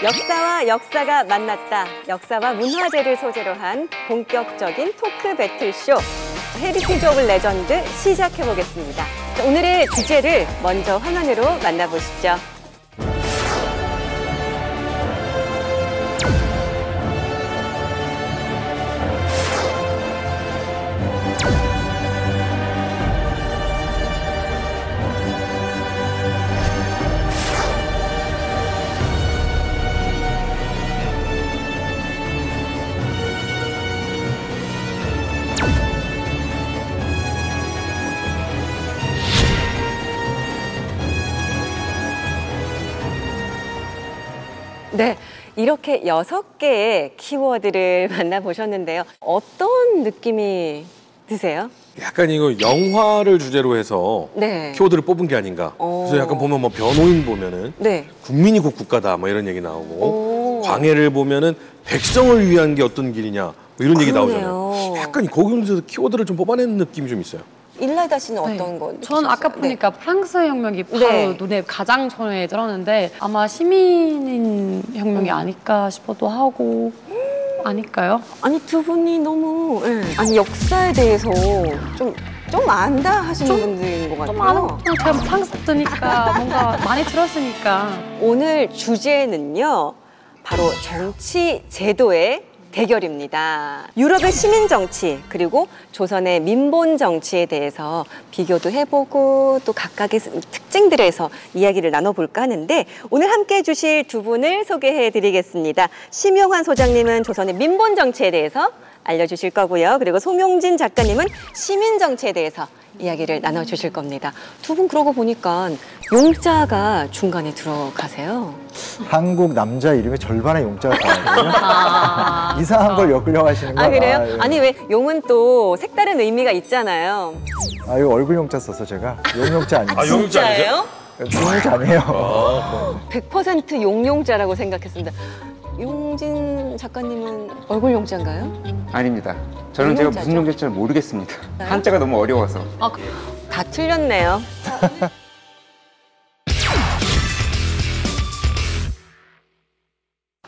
역사와 역사가 만났다. 역사와 문화재를 소재로 한 본격적인 토크 배틀쇼 헤리티지 오브 레전드 시작해보겠습니다. 오늘의 주제를 먼저 화면으로 만나보시죠. 네, 이렇게 6개의 키워드를 만나보셨는데요. 어떤 느낌이 드세요? 약간 이거 영화를 주제로 해서 네. 키워드를 뽑은 게 아닌가. 그래서 약간 보면 뭐 변호인 보면은 네. 국민이 곧 국가다 뭐 이런 얘기 나오고 광해를 보면은 백성을 위한 게 어떤 길이냐 뭐 이런 얘기 나오잖아요. 약간 거기서 키워드를 좀 뽑아내는 느낌이 좀 있어요. 일라이다 씨는 어떤 거? 저는 아까 보니까 프랑스 혁명이 바로 눈에 가장 처음에 들었는데 아마 시민 혁명이 아닐까 싶어도 하고 아닐까요? 아니 두 분이 너무 아니 역사에 대해서 좀 안다 하시는 분들인 것 같아요. 좀 아는 제가 프랑스 뜨니까 뭔가 많이 들었으니까. 오늘 주제는요. 바로 정치 제도의 대결입니다. 유럽의 시민 정치 그리고 조선의 민본 정치에 대해서 비교도 해보고 또 각각의 특징들에서 이야기를 나눠볼까 하는데 오늘 함께해 주실 두 분을 소개해드리겠습니다. 심용환 소장님은 조선의 민본 정치에 대해서 알려주실 거고요. 그리고 송용진 작가님은 시민 정치에 대해서 이야기를 나눠주실 겁니다. 두 분 그러고 보니까 용자가 중간에 들어가세요. 한국 남자 이름의 절반의 용자가 들어가거든요. 이상한 걸 엮으려고 하시는 거예요. 아 그래요? 예. 아니 왜 용은 또 색다른 의미가 있잖아요. 아 이거 얼굴 용자 써서 제가 용용자 아니에요. 아 용용자 진짜예요? 용용자 아니에요. 100% 용용자라고 생각했습니다. 용진 작가님은 얼굴 용자인가요? 아닙니다. 저는 제가 무슨 용자인지 잘 모르겠습니다. 한자가 너무 어려워서. 다 틀렸네요.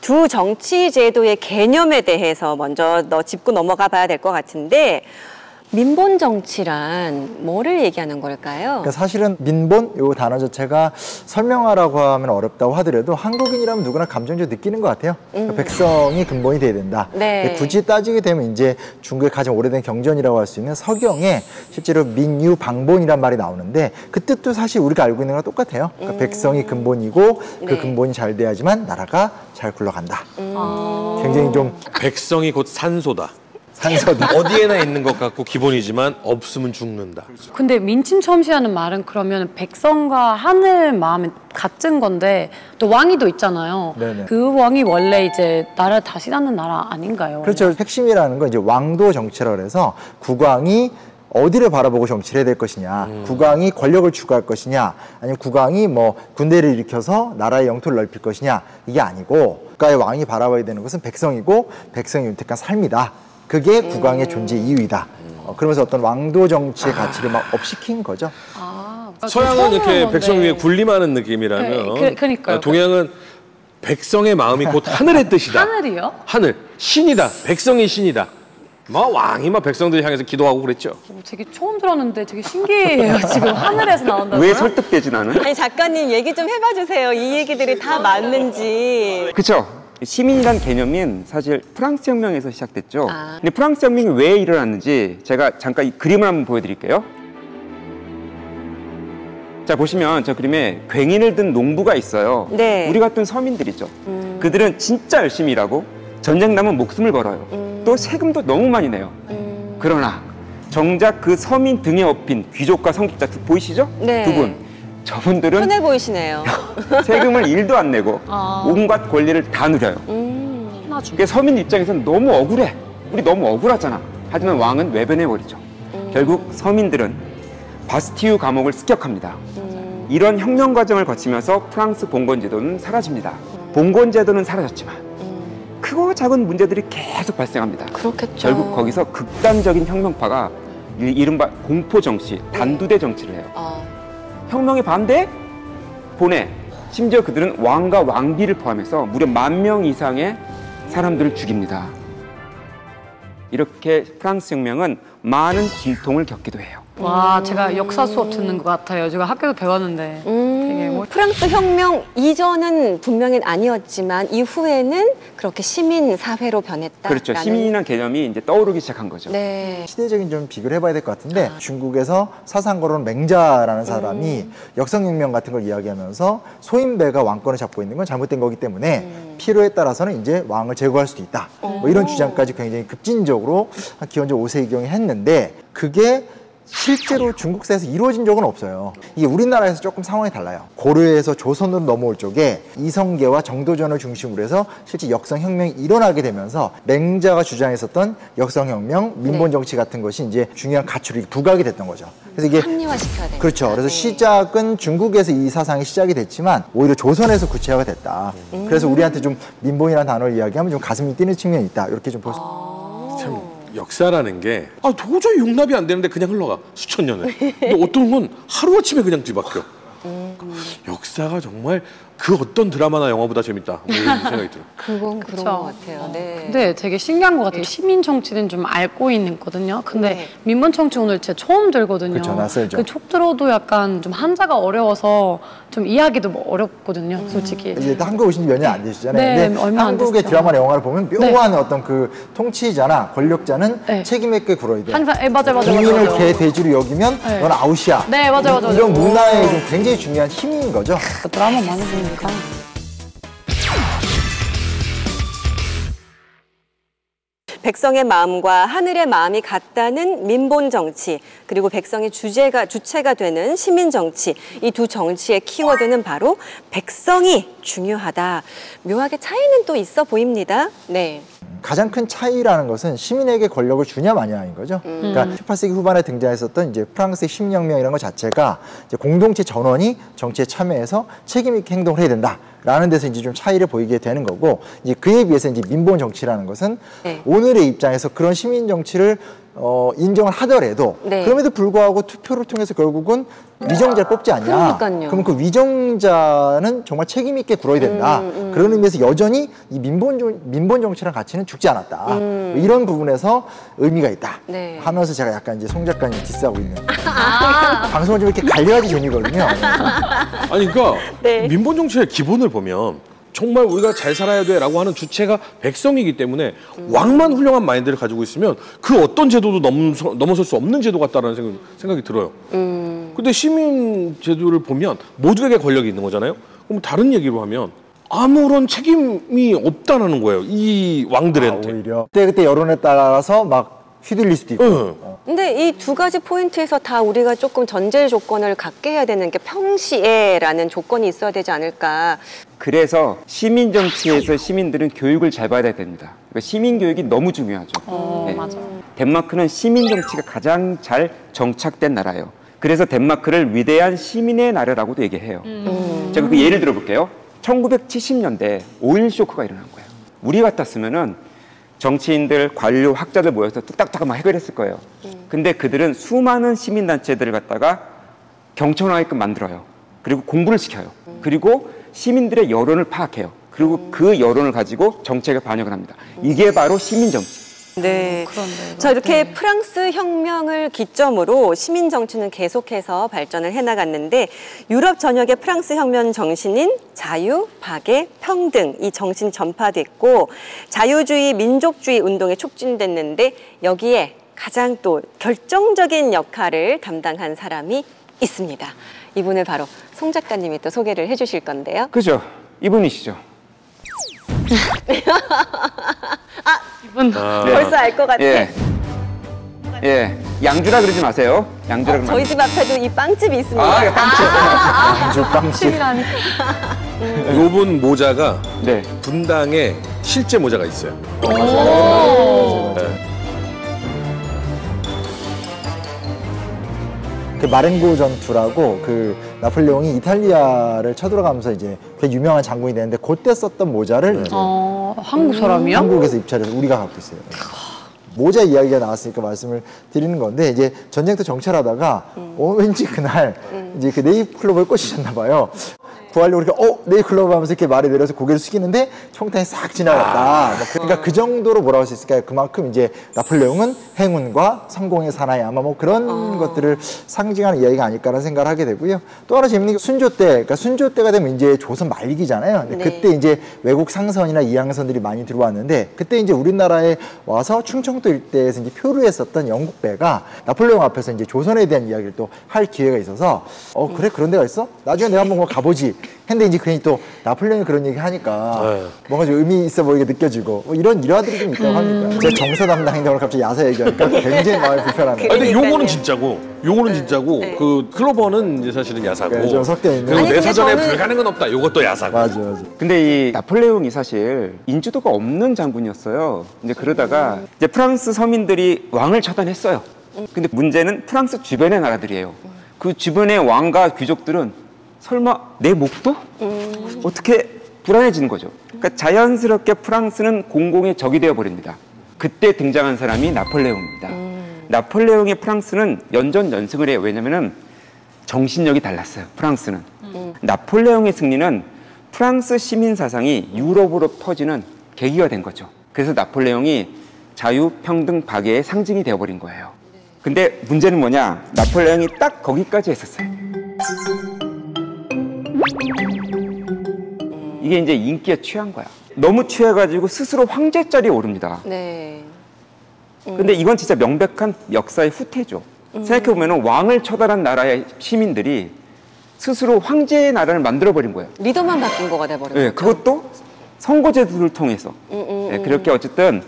두 정치 제도의 개념에 대해서 먼저 짚고 넘어가 봐야 될 것 같은데 민본 정치란 뭐를 얘기하는 걸까요? 그러니까 사실은 민본 이 단어 자체가 설명하라고 하면 어렵다고 하더라도 한국인이라면 누구나 감정적으로 느끼는 것 같아요. 그러니까 백성이 근본이 돼야 된다. 네. 굳이 따지게 되면 이제 중국의 가장 오래된 경전이라고 할 수 있는 서경에 실제로 민유방본이란 말이 나오는데 그 뜻도 사실 우리가 알고 있는 거랑 똑같아요. 그러니까 백성이 근본이고 그 네. 근본이 잘 돼야지만 나라가 잘 굴러간다. 굉장히 좀 백성이 곧 산소다. 산소다. 어디에나 있는 것 같고 기본이지만 없으면 죽는다. 근데 민침첨시하는 말은 그러면 백성과 하늘 마음이 같은 건데 또 왕위도 있잖아요. 네네. 그 왕이 원래 이제 나라를 다스리는 나라 아닌가요? 그렇죠. 핵심이라는 건 이제 왕도 정치라고 해서 국왕이 어디를 바라보고 정치를 해야 될 것이냐, 국왕이 권력을 추구할 것이냐, 아니면 국왕이 뭐 군대를 일으켜서 나라의 영토를 넓힐 것이냐, 이게 아니고 국가의 왕이 바라봐야 되는 것은 백성이고 백성이 윤택한 삶이다. 그게 국왕의 존재 이유이다. 그러면서 어떤 왕도 정치의 가치를 막 업시킨 거죠. 서양은 이렇게 백성 위에 군림하는 느낌이라면 네, 그러니까요. 동양은 백성의 마음이 곧 하늘의 뜻이다. 하늘이요? 하늘, 신이다. 백성이 신이다. 뭐 왕이 막 백성들 향해서 기도하고 그랬죠. 되게 처음 들었는데 되게 신기해요. 지금 하늘에서 나온다고요? 왜 설득되진 않은? 아니 작가님 얘기 좀 해봐 주세요. 이 얘기들이 다 맞는지. 그렇죠. 시민이란 개념은 사실 프랑스 혁명에서 시작됐죠. 아. 근데 프랑스 혁명이 왜 일어났는지 제가 잠깐 이 그림을 한번 보여드릴게요. 자 보시면 저 그림에 괭이를 든 농부가 있어요. 네. 우리 같은 서민들이죠. 그들은 진짜 열심히 일하고 전쟁 나면 목숨을 걸어요. 또 세금도 너무 많이 내요. 그러나 정작 그 서민 등에 업힌 귀족과 성직자 보이시죠? 네. 두 분. 저분들은 편해 보이시네요. 세금을 1도 안 내고 온갖 권리를 다 누려요. 그게 서민 입장에서는 너무 억울해. 우리 너무 억울하잖아. 하지만 왕은 외변해버리죠. 결국 서민들은 바스티유 감옥을 습격합니다. 이런 혁명 과정을 거치면서 프랑스 봉건 제도는 사라집니다. 봉건 제도는 사라졌지만 크고 작은 문제들이 계속 발생합니다. 그렇겠죠. 결국 거기서 극단적인 혁명파가 이른바 공포 정치, 단두대 정치를 해요. 혁명에 반대? 보내. 심지어 그들은 왕과 왕비를 포함해서 무려 10,000명 이상의 사람들을 죽입니다. 이렇게 프랑스 혁명은 많은 진통을 겪기도 해요. 와, 제가 역사 수업 듣는 것 같아요. 제가 학교에서 배웠는데 되게 프랑스 혁명 이전은 분명히 아니었지만 이후에는 그렇게 시민 사회로 변했다. 그렇죠. 시민이라는 개념이 이제 떠오르기 시작한 거죠. 네. 시대적인 좀 비교를 해봐야 될 것 같은데 중국에서 사상가로는 맹자라는 사람이 역성혁명 같은 걸 이야기하면서 소인배가 왕권을 잡고 있는 건 잘못된 거기 때문에 필요에 따라서는 이제 왕을 제거할 수도 있다. 뭐 이런 주장까지 굉장히 급진적으로 기원전 5세기경에 했는데 그게 실제로 중국사에서 이루어진 적은 없어요. 이게 우리나라에서 조금 상황이 달라요. 고려에서 조선으로 넘어올 쪽에 이성계와 정도전을 중심으로 해서 실제 역성혁명이 일어나게 되면서 맹자가 주장했었던 역성혁명, 민본정치 같은 것이 이제 중요한 가치로 부각이 됐던 거죠. 그래서 이게 합리화시켜야 되니까. 그렇죠. 그래서 시작은 중국에서 이 사상이 시작이 됐지만 오히려 조선에서 구체화가 됐다. 그래서 우리한테 좀 민본이라는 단어를 이야기하면 좀 가슴이 뛰는 측면이 있다. 이렇게 좀 볼 수. 참 역사라는 게 도저히 용납이 안 되는데 그냥 흘러가 수천 년을. 근데 어떤 건 하루아침에 그냥 뒤바뀌어. 역사가 정말 그 어떤 드라마나 영화보다 재밌다. 뭐 이런 생각이 들어요. 그건 그런 그쵸. 것 같아요. 네. 근데 되게 신기한 것 같아요. 시민 정치는 좀 앓고 있거든요. 근데 민본 정치 오늘 진짜 처음 들거든요. 그쵸, 낯설죠. 그 촉 들어도 약간 좀 한자가 어려워서 좀 이해하기도 솔직히. 솔직히. 이제 한국 오신 지 몇 년 안 되시잖아요. 네, 근데 얼마 안 한국의 됐죠. 드라마나 영화를 보면 묘한 어떤 그 통치자나 권력자는 네. 책임 있게 굴어야 돼. 항상 맞아요. 국민을 개돼지로 여기면 네. 넌 아웃이야. 네, 맞아요. 이런 문화의 좀 굉장히 중요한 힘인 거죠. 드라마 많이 보니까. 백성의 마음과 하늘의 마음이 같다는 민본 정치, 그리고 백성의 주체가 되는 시민 정치, 이 두 정치의 키워드는 바로 백성이 중요하다. 묘하게 차이는 또 있어 보입니다. 네. 가장 큰 차이라는 것은 시민에게 권력을 주냐 마냐인 거죠. 그러니까 18세기 후반에 등장했었던 이제 프랑스의 시민혁명이라는 것 자체가 이제 공동체 전원이 정치에 참여해서 책임 있게 행동을 해야 된다라는 데서 이제 좀 차이를 보이게 되는 거고, 이제 그에 비해서 이제 민본 정치라는 것은 오늘의 입장에서 그런 시민 정치를 인정을 하더라도 그럼에도 불구하고 투표를 통해서 결국은 위정자를 뽑지 않냐. 그러니까요. 그러면 그 위정자는 정말 책임 있게 굴어야 된다. 그런 의미에서 여전히 이 민본 정치라는 가치는 죽지 않았다. 이런 부분에서 의미가 있다. 하면서 제가 약간 이제 송 작가님 디스하고 있는. 방송을 좀 이렇게 갈려야지 재미거든요. 아니 그러니까 민본 정치의 기본을 보면 정말 우리가 잘 살아야 돼라고 하는 주체가 백성이기 때문에 왕만 훌륭한 마인드를 가지고 있으면 그 어떤 제도도 넘어설 수 없는 제도 같다라는 생각이 들어요. 근데 시민 제도를 보면 모두에게 권력이 있는 거잖아요. 그럼 다른 얘기로 하면 아무런 책임이 없다는 거예요. 이 왕들한테. 오히려 그때 여론에 따라서 막 휘둘릴 수도 있고. 근데 이 두 가지 포인트에서 다 우리가 조금 전제 조건을 갖게 해야 되는 게 평시에라는 조건이 있어야 되지 않을까. 그래서 시민 정치에서 시민들은 교육을 잘 받아야 됩니다. 그러니까 시민 교육이 너무 중요하죠. 네. 맞아. 덴마크는 시민 정치가 가장 잘 정착된 나라예요. 그래서 덴마크를 위대한 시민의 나라라고도 얘기해요. 제가 그 예를 들어볼게요. 1970년대 5.1 쇼크가 일어난 거예요. 우리 같았으면은 정치인들, 관료, 학자들 모여서 뚝딱뚝딱 막 해결했을 거예요. 근데 그들은 수많은 시민단체들을 갖다가 경청하게끔 만들어요. 그리고 공부를 시켜요. 그리고 시민들의 여론을 파악해요. 그리고 그 여론을 가지고 정책에 반영을 합니다. 이게 바로 시민정치. 네. 자, 이렇게 프랑스 혁명을 기점으로 시민 정치는 계속해서 발전을 해나갔는데 유럽 전역의 프랑스 혁명 정신인 자유, 박애, 평등 이 정신이 전파됐고 자유주의, 민족주의 운동에 촉진됐는데 여기에 가장 또 결정적인 역할을 담당한 사람이 있습니다. 이분을 바로 송 작가님이 또 소개를 해주실 건데요. 그죠? 이분이시죠. 벌써 알 것 같아. 예, 양주라 그러지 마세요. 양주라 그러면 저희 집 앞에도 이 빵집이 있습니다. 빵집. 빵집. 요분 모자가 네. 분당에 실제 모자가 있어요. 그 마렌고 전투라고 그 나폴레옹이 이탈리아를 쳐들어가면서 이제 되게 유명한 장군이 되는데 그때 썼던 모자를 이제 한국 사람이요? 한국에서 입찰해서 우리가 갖고 있어요. 모자 이야기가 나왔으니까 말씀을 드리는 건데 이제 전쟁터 정찰하다가 왠지 그날 이제 그 네이클럽을 꽂으셨나 봐요. 구하려고 그러니까 네이클로버 하면서 이렇게 말이 내려서 고개를 숙이는데 총탄이 싹 지나갔다. 뭐 그러니까 그 정도로 뭐라고 할 수 있을까요? 그만큼 이제 나폴레옹은 행운과 성공의 사나이 아마 뭐 그런 것들을 상징하는 이야기가 아닐까라는 생각을 하게 되고요. 또 하나 재밌는 게 순조 때, 그러니까 순조 때가 되면 이제 조선 말기잖아요. 근데 그때 이제 외국 상선이나 이항선들이 많이 들어왔는데 그때 이제 우리나라에 와서 충청도 일대에서 이제 표류했었던 영국 배가 나폴레옹 앞에서 이제 조선에 대한 이야기를 또 할 기회가 있어서 그래 그런 데가 있어? 나중에 내가 한번 가보지. 근데 이제 괜히 또 나폴레옹이 그런 얘기 하니까 뭔가 좀 의미 있어 보이게 느껴지고 뭐 이런 일화들이 좀 있다고 합니다. 제가 정서 담당인데 오늘 갑자기 야사 얘기하니까 굉장히 마음이 불편합니다. 근데 요거는 진짜고, 요거는 진짜고 그 클로버는 이제 사실은 야사고. 좀 섞여 있는. 그리고 내 사전에 불가능은 없다. 요것도 야사고. 맞아. 근데 이 나폴레옹이 사실 인지도가 없는 장군이었어요. 이제 그러다가 이제 프랑스 서민들이 왕을 처단했어요. 근데 문제는 프랑스 주변의 나라들이에요. 그 주변의 왕과 귀족들은 설마 내 목도? 어떻게 불안해지는 거죠. 그러니까 자연스럽게 프랑스는 공공의 적이 되어버립니다. 그때 등장한 사람이 나폴레옹입니다. 나폴레옹의 프랑스는 연전연승을 해요. 왜냐면은 정신력이 달랐어요. 프랑스는. 나폴레옹의 승리는 프랑스 시민 사상이 유럽으로 퍼지는 계기가 된 거죠. 그래서 나폴레옹이 자유, 평등, 박애의 상징이 되어버린 거예요. 근데 문제는 뭐냐? 나폴레옹이 딱 거기까지 했었어요. 이게 이제 인기에 취한 거야. 너무 취해가지고 스스로 황제 자리에 오릅니다. 네. 근데 이건 진짜 명백한 역사의 후퇴죠. 생각해보면 왕을 처단한 나라의 시민들이 스스로 황제의 나라를 만들어버린 거예요. 리더만 바뀐 거가 돼버린 네, 거죠. 그것도 선거제도를 통해서. 네, 그렇게 어쨌든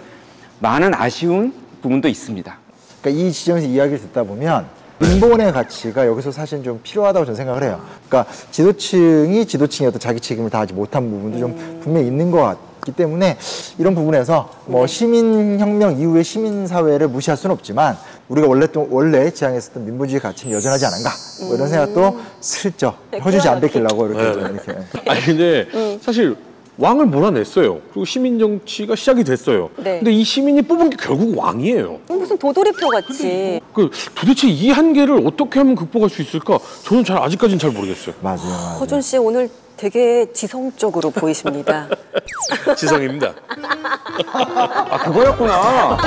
많은 아쉬운 부분도 있습니다. 그러니까 이 지점에서 이야기를 듣다 보면 민본의 가치가 여기서 사실 좀 필요하다고 저는 생각을 해요. 그러니까 지도층이 지도층의 어떤 자기 책임을 다하지 못한 부분도 좀 분명히 있는 것 같기 때문에 이런 부분에서 뭐 시민혁명 이후의 시민사회를 무시할 수는 없지만 우리가 원래 지향했었던 민본주의 가치는 여전하지 않은가 뭐 이런 생각도 슬쩍 허주지 안 뺏기려고 이렇게 좀 이렇게. 아니 근데 사실 왕을 몰아냈어요. 그리고 시민 정치가 시작이 됐어요. 네. 근데 이 시민이 뽑은 게 결국 왕이에요. 무슨 도돌이표 같이. 도대체 이 한계를 어떻게 하면 극복할 수 있을까? 저는 아직까지는 잘 모르겠어요. 맞아요. 허준 씨 오늘 되게 지성적으로 보이십니다. 지성입니다. 아, 그거였구나.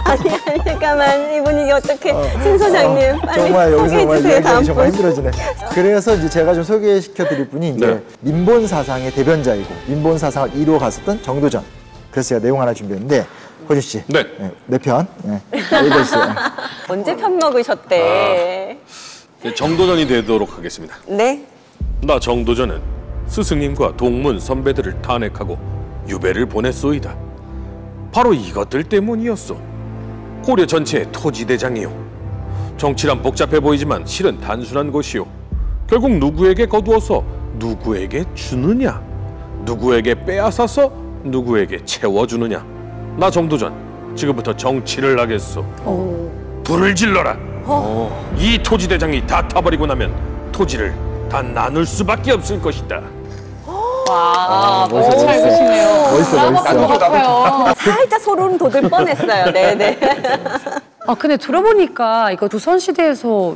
아니, 잠깐만. 이 분위기 어떻게. 신 소장님, 빨리 정말 여기서 소개해주세요. 다음 정말 분. 힘들어지네. 그래서 이제 제가 좀 소개시켜 드릴 분이 이제 민본 사상의 대변자이고 민본 사상을 이루어 갔었던 정도전. 그래서 제가 내용 하나 준비했는데 허준 씨. 네. 내 편. 읽어주세요. 언제 편 먹으셨대? 정도전이 되도록 하겠습니다. 네. 나 정도전은 스승님과 동문 선배들을 탄핵하고 유배를 보냈소이다. 바로 이것들 때문이었소. 고려 전체의 토지대장이요. 정치란 복잡해 보이지만 실은 단순한 것이요. 결국 누구에게 거두어서 누구에게 주느냐, 누구에게 빼앗아서 누구에게 채워주느냐. 나 정도전 지금부터 정치를 하겠소. 불을 질러라. 이 토지대장이 다 타버리고 나면 토지를 다 나눌 수밖에 없을 것이다. 와, 멋있어, 잘 멋있어. 보시네요. 멋있어. 살짝 소름 돋을 뻔했어요. 네네. 아, 근데 들어보니까 이거 조선시대에서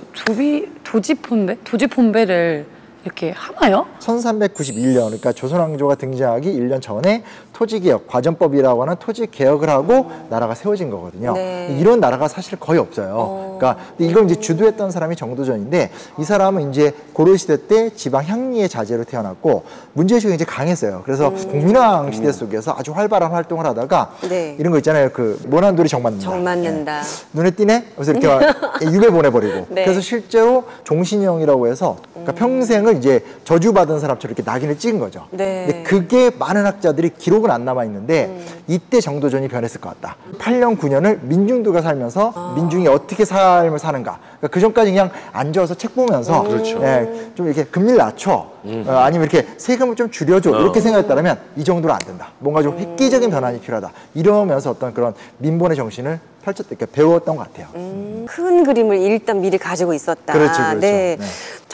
도지폰배를 이렇게 하나요? 1391년, 그러니까 조선왕조가 등장하기 1년 전에 토지개혁, 과전법이라고 하는 토지개혁을 하고 나라가 세워진 거거든요. 네. 이런 나라가 사실 거의 없어요. 그러니까 이걸 이제 주도했던 사람이 정도전인데 이 사람은 이제 고려시대 때 지방 향리의 자제로 태어났고 문제의식이 굉장히 강했어요. 그래서 국민왕 시대 속에서 아주 활발한 활동을 하다가 네. 이런 거 있잖아요. 그 모난돌이 정 맞는다. 정 맞는다. 눈에 띄네? 그래서 이렇게 막 유배 보내버리고. 네. 그래서 실제로 종신형이라고 해서 그러니까 평생을 이제 저주받은 사람처럼 이렇게 낙인을 찍은 거죠. 네. 근데 그게 많은 학자들이 기록은 안 남아 있는데 이때 정도전이 변했을 것 같다. 8년 9년을 민중들과 살면서 민중이 어떻게 삶을 사는가. 그러니까 그 전까지 그냥 앉아서 책 보면서 그렇죠. 좀 이렇게 금리를 낮춰. 아니면 이렇게 세금을 좀 줄여줘. 이렇게 생각했다면 이 정도로 안 된다. 뭔가 좀 획기적인 변환이 필요하다. 이러면서 어떤 그런 민본의 정신을 배웠던 것 같아요. 큰 그림을 일단 미리 가지고 있었다. 그렇죠. 네. 네.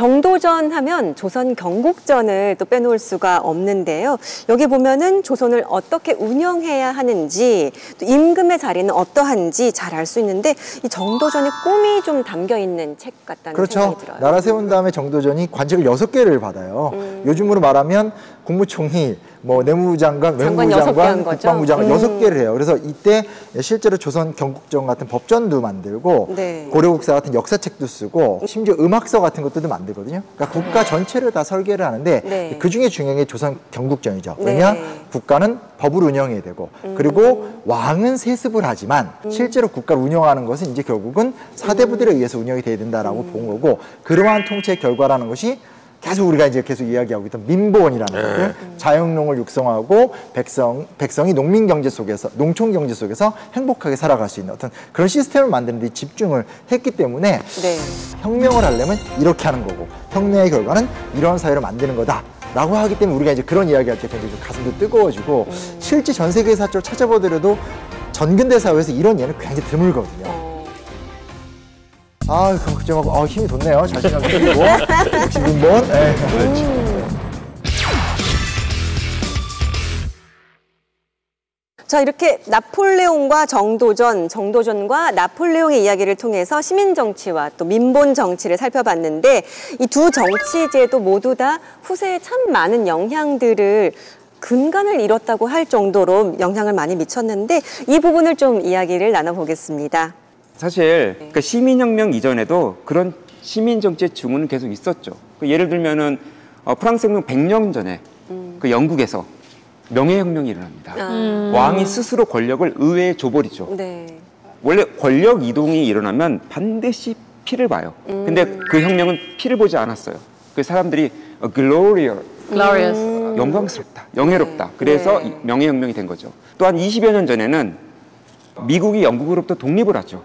정도전 하면 조선 경국전을 또 빼놓을 수가 없는데요. 여기 보면은 조선을 어떻게 운영해야 하는지, 또 임금의 자리는 어떠한지 잘 알 수 있는데 이 정도전의 꿈이 좀 담겨 있는 책 같다는 그렇죠. 생각이 들어요. 나라 세운 다음에 정도전이 관직을 6개를 받아요. 요즘으로 말하면 국무총리, 뭐 내무부 장관, 외무부 장관, 국방부 장관 6개를 해요. 그래서 이때 실제로 조선 경국전 같은 법전도 만들고 네. 고려국사 같은 역사책도 쓰고 심지어 음악서 같은 것들도 만들거든요. 그러니까 국가 전체를 다 설계를 하는데 네. 그중에 중요한 게 조선 경국전이죠. 왜냐? 네. 국가는 법을 운영해야 되고 그리고 왕은 세습을 하지만 실제로 국가를 운영하는 것은 이제 결국은 사대부들에 의해서 운영이 돼야 된다라고 본 거고, 그러한 통치의 결과라는 것이 계속 우리가 이제 계속 이야기하고 있던 민보원이라는 것들, 자영농을 육성하고 백성이 농민 경제 속에서, 농촌 경제 속에서 행복하게 살아갈 수 있는 어떤 그런 시스템을 만드는 데 집중을 했기 때문에 네. 혁명을 하려면 이렇게 하는 거고 혁명의 결과는 이런 사회를 만드는 거다 라고 하기 때문에 우리가 이제 그런 이야기할 때 굉장히 좀 가슴도 뜨거워지고 실제 전 세계 사적으로 찾아보더라도 전근대 사회에서 이런 예는 굉장히 드물거든요. 아, 걱정하고 힘이 돋네요. 자신감 생기고 역시 민본. 자, 이렇게 나폴레옹과 정도전, 정도전과 나폴레옹의 이야기를 통해서 시민 정치와 또 민본 정치를 살펴봤는데 이 두 정치제도 모두 다 후세에 참 많은 영향들을 근간을 잃었다고 할 정도로 영향을 많이 미쳤는데 이 부분을 좀 이야기를 나눠보겠습니다. 사실 그 시민혁명 이전에도 그런 시민정치의 징후는 계속 있었죠. 예를 들면은 프랑스 혁명 100년 전에 그 영국에서 명예혁명이 일어납니다. 왕이 스스로 권력을 의회에 줘버리죠. 네. 원래 권력 이동이 일어나면 반드시 피를 봐요. 근데 그 혁명은 피를 보지 않았어요. 그 사람들이 glorious, 영광스럽다, 영예롭다. 그래서 네. 명예혁명이 된 거죠. 또한 20여 년 전에는 미국이 영국으로부터 독립을 하죠.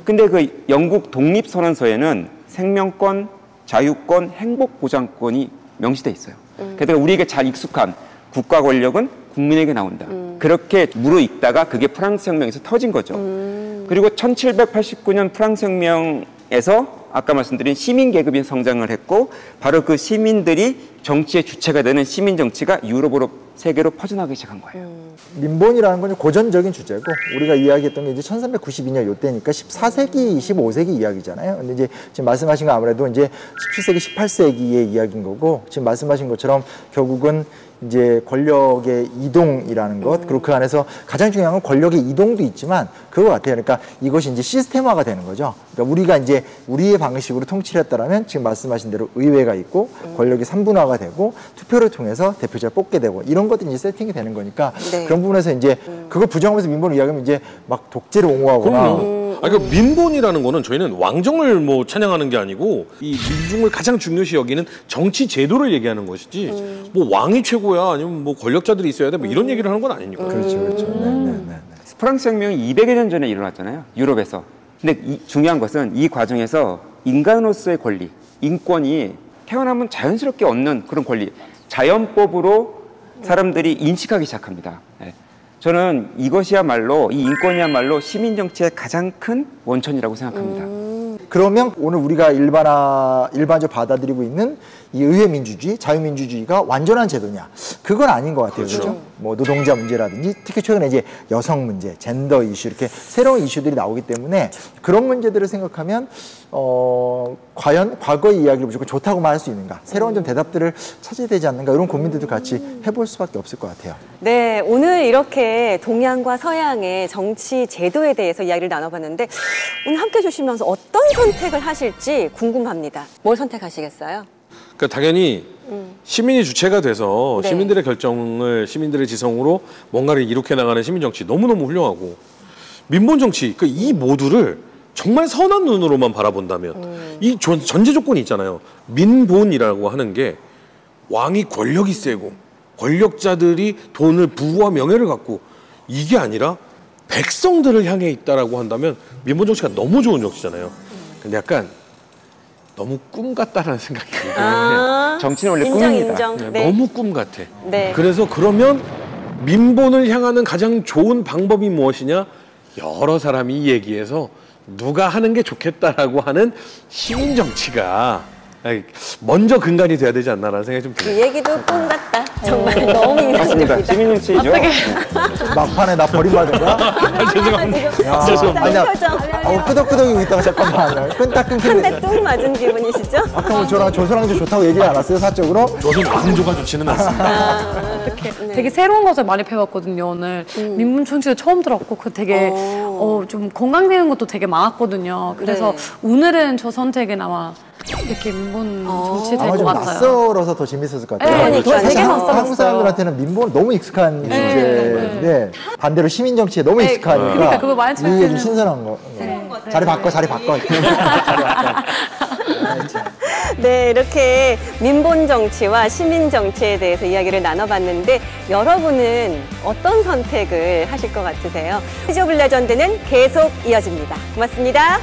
근데 그 영국 독립선언서에는 생명권, 자유권, 행복보장권이 명시돼 있어요. 게다가 우리에게 잘 익숙한 국가 권력은 국민에게 나온다. 그렇게 무르익다가 그게 프랑스 혁명에서 터진 거죠. 그리고 1789년 프랑스 혁명에서 아까 말씀드린 시민 계급이 성장을 했고 바로 그 시민들이 정치의 주체가 되는 시민 정치가 유럽으로 세계로 퍼져나가기 시작한 거예요. 민본이라는 건 고전적인 주제고 우리가 이야기했던 게 이제 1392년 이때니까 14세기, 25세기 이야기잖아요. 근데 이제 지금 말씀하신 거 아무래도 이제 17세기, 18세기의 이야기인 거고 지금 말씀하신 것처럼 결국은 이제 권력의 이동이라는 것, 그리고 그 안에서 가장 중요한 건 권력의 이동도 있지만 그거 같아요. 그러니까 이것이 이제 시스템화가 되는 거죠. 그러니까 우리가 이제 우리의 방식으로 통치를 했다라면 지금 말씀하신 대로 의회가 있고 권력이 3분화가 되고 투표를 통해서 대표자를 뽑게 되고 이런 것들이 이제 세팅이 되는 거니까 네. 그런 부분에서 이제 그걸 부정하면서 민본을 이야기하면 이제 막 독재를 옹호하거나 그러니까 민본이라는 거는 저희는 왕정을 뭐 찬양하는 게 아니고 이 민중을 가장 중요시 여기는 정치 제도를 얘기하는 것이지 뭐 왕이 최고야 아니면 뭐 권력자들이 있어야 돼 뭐 이런 얘기를 하는 건 아니니까. 그렇죠, 그렇죠. 네. 프랑스 혁명이 200여 년 전에 일어났잖아요. 유럽에서. 근데 중요한 것은 이 과정에서 인간으로서의 권리, 인권이 태어나면 자연스럽게 얻는 그런 권리, 자연법으로 사람들이 인식하기 시작합니다. 네. 저는 이것이야말로 이 인권이야말로 시민정치의 가장 큰 원천이라고 생각합니다. 그러면 오늘 우리가 일반적으로 받아들이고 있는 이 의회 민주주의, 자유민주주의가 완전한 제도냐? 그건 아닌 것 같아요. 그렇죠? 뭐 노동자 문제라든지 특히 최근에 이제 여성 문제, 젠더 이슈 이렇게 새로운 이슈들이 나오기 때문에 그런 문제들을 생각하면 과연 과거의 이야기를 무조건 좋다고만 할 수 있는가? 새로운 좀 대답들을 찾아야 되지 않는가? 이런 고민들도 같이 해볼 수밖에 없을 것 같아요. 네, 오늘 이렇게 동양과 서양의 정치 제도에 대해서 이야기를 나눠봤는데 오늘 함께 해주시면서 어떤 선택을 하실지 궁금합니다. 뭘 선택하시겠어요? 그러니까 당연히 시민이 주체가 돼서 네. 시민들의 결정을 시민들의 지성으로 뭔가를 이룩해 나가는 시민 정치 너무너무 훌륭하고 민본 정치 이 모두를 정말 선한 눈으로만 바라본다면 이 전제 조건이 있잖아요. 민본이라고 하는 게 왕이 권력이 세고 권력자들이 돈을 부와 명예를 갖고 이게 아니라 백성들을 향해 있다라고 한다면 민본 정치가 너무 좋은 정치잖아요. 근데 약간 너무 꿈 같다라는 생각이 들어요. 정치는 원래 인정, 꿈입니다. 인정. 네. 너무 꿈 같아. 네. 그래서 그러면 민본을 향하는 가장 좋은 방법이 무엇이냐? 여러 사람이 얘기해서 누가 하는 게 좋겠다라고 하는 시민 정치가 먼저 근간이 돼야 되지 않나라는 생각이 좀 그 들어요. 얘기도 꿈 같다. 정말 너무 맞습니다. 인상적이다. 시민정치죠. 막판에 나 버림받은 거야? 죄송합니다. 진짜 아니야. 표정. 끄덕끄덕이고 있다가 잠깐만. 끈딱끈 한 대 뚝 맞은 기분이시죠? 아까 뭐 저랑 조선왕조 좋다고 얘기 안 왔어요, 사적으로? 저는 왕조가 좋지는 않습니다. 되게 새로운 것을 많이 배웠거든요, 오늘. 민문정치도 처음 들었고, 그 되게, 좀 건강되는 것도 되게 많았거든요. 그래서 네. 오늘은 저 선택은 아마 이렇게 민문정치 될 아마 것 좀 같아요. 낯설어서 더 재밌었을 것 같아요. 네, 그러니까 되게 한국 낯설었어요. 사람들한테는 민보는 너무 익숙한 주제인데 반대로 시민정치에 너무 익숙하니까 그러니까 그거 많이 이게 좀 찾기는- 신선한 거. 자리 바꿔. 자리 바꿔. 네, 이렇게 민본 정치와 시민 정치에 대해서 이야기를 나눠봤는데 여러분은 어떤 선택을 하실 것 같으세요? 시즈 오브 레전드는 계속 이어집니다. 고맙습니다.